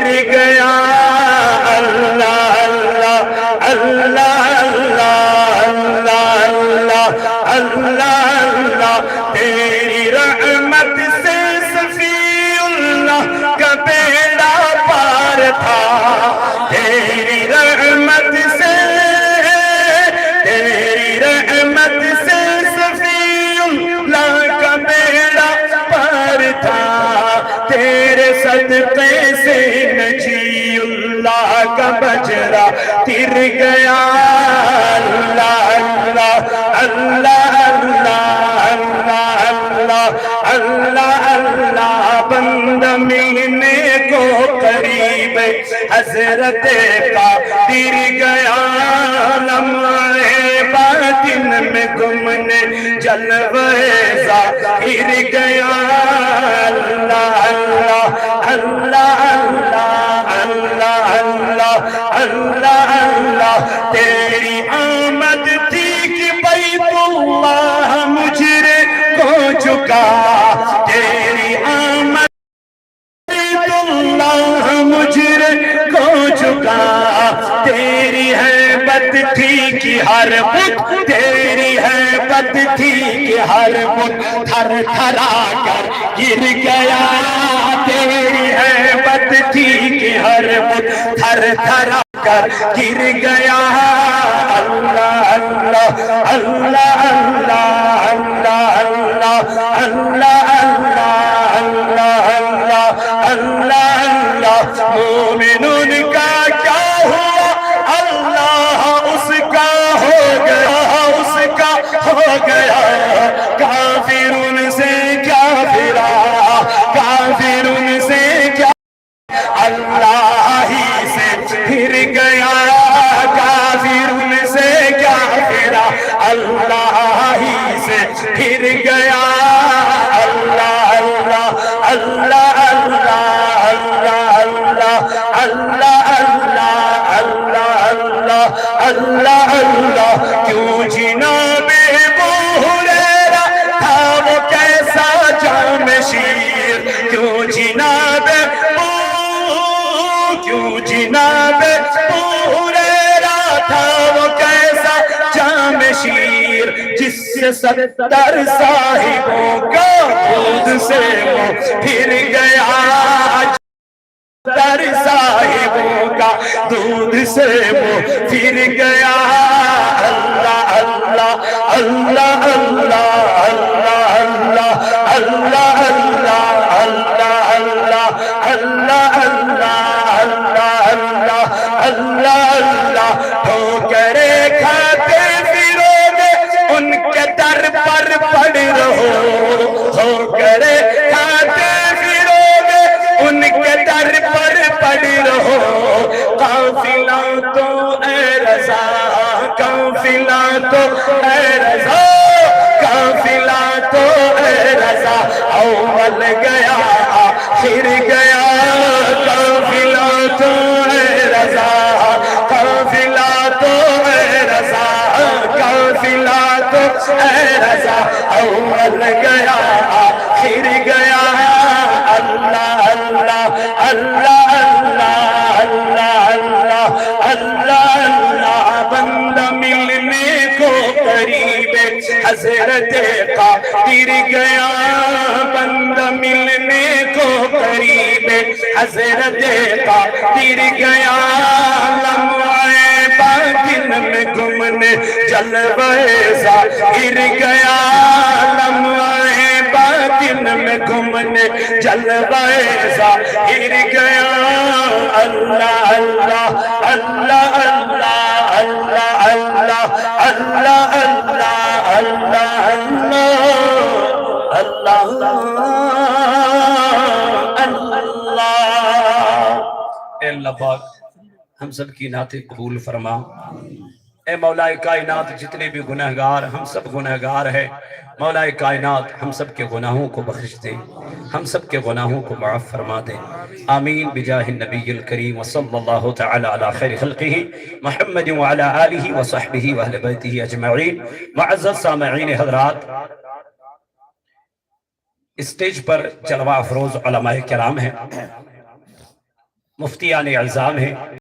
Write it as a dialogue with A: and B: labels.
A: پھر گیا اللہ اللہ اللہ اللہ اللہ اللہ اللہ تیری رحمت سے صفی اللہ کا بیڑا پار تھا تیری رحمت سے صفی اللہ کا بیڑا پار تھا تیرے صدقے سے نجی اللہ کا بجرا تر گیا اللہ اللہ اللہ اللہ اللہ اللہ اللہ بندہ ملنے کو قریب حضرت کا تر گیا لمحے باطن میں گمنے جلوے ظاہر گیا اللہ اللہ اللہ اللہ اللہ اللہ اللہ تیری آمد تھی کہ بیت اللہ مجرے کو چکا تیری آمد بیت اللہ مجرے کو چکا تیری ہیبت تھی کہ ہر بت تیری ہیبت تھی کہ ہر بت تھر تھرا کر گر گیا تیری ہیبت تھی کہ ہر بت تھر تھرا کر گر گیا اللہ اللہ اللہ اللہ اللہ اللہ اللہ اللہ اللہ اللہ اللہ مومنون کا کیا ہوا اللہ اس کا ہو گیا اس کا ہو گیا کافرون سے کیا پھرا کافرون سے کیا اللہ ہی سے پھر گیا کافرون سے کیا پھرا اللہ ہی سے پھر گیا اللہ اللہ اللہ اللہ اللہ اللہ اللہ اللہ اللہ اللہ کیوں جناب ابو ہریرہ تھا وہ کیسا جام شیر کیوں جناب ابو ہریرہ تھا وہ کیسا جام شیر جس سے 70 صاحبوں کا دودھ سے وہ پھر گیا 70 صاحبوں کا دودھ سے وہ پھر گیا اللہ اللہ اللہ اللہ اللہ اللہ اللہ اللہ اللہ اللہ اللہ اللہ اللہ اللہ ٹھوکرے کھاتے پھروگے ان کے در پر پڑ رہو ٹھوکرے کھاتے پھروگے ان کے در پر پڑ رہو قافلہ تو اے رضا قافلہ تو اے رضا قافلہ تو اے رضا اول گیا آخر گیا قافلہ تو اے رضا قافلہ تو اے رضا قافلہ تو اے رضا اول گیا آخر گیا اللہ اللہ اللہ اللہ اللہ اللہ اللہ بندہ ملنے کو قریب حضرت کا تر گیا بندہ ملنے کو قریب حضرت کا تر گیا لمحے باطن میں گمنے جلوے ظاہر گیا لمحے باطن میں گمنے جلوے ظاہر گیا اللہ اللہ اللہ اللہ اللہ اللہ اللہ اللہ اللہ اے اللہ پاک ہم سب کی نعت قبول فرما اے مولا کائنات جتنے بھی گنہگار ہم سب گنہگار ہیں مولا کائنات ہم سب کے گناہوں کو بخش دے ہم سب کے گناہوں کو معاف فرما دے آمین بجاہ النبی الکریم وصلی اللہ تعالی علی خیر خلقہ محمد وعلی آلہ وصحبہ واہل بیتہ اجمعین معزز سامعین حضرات اسٹیج پر جلوہ افروز علماء کرام ہیں مفتیان اعظام ہیں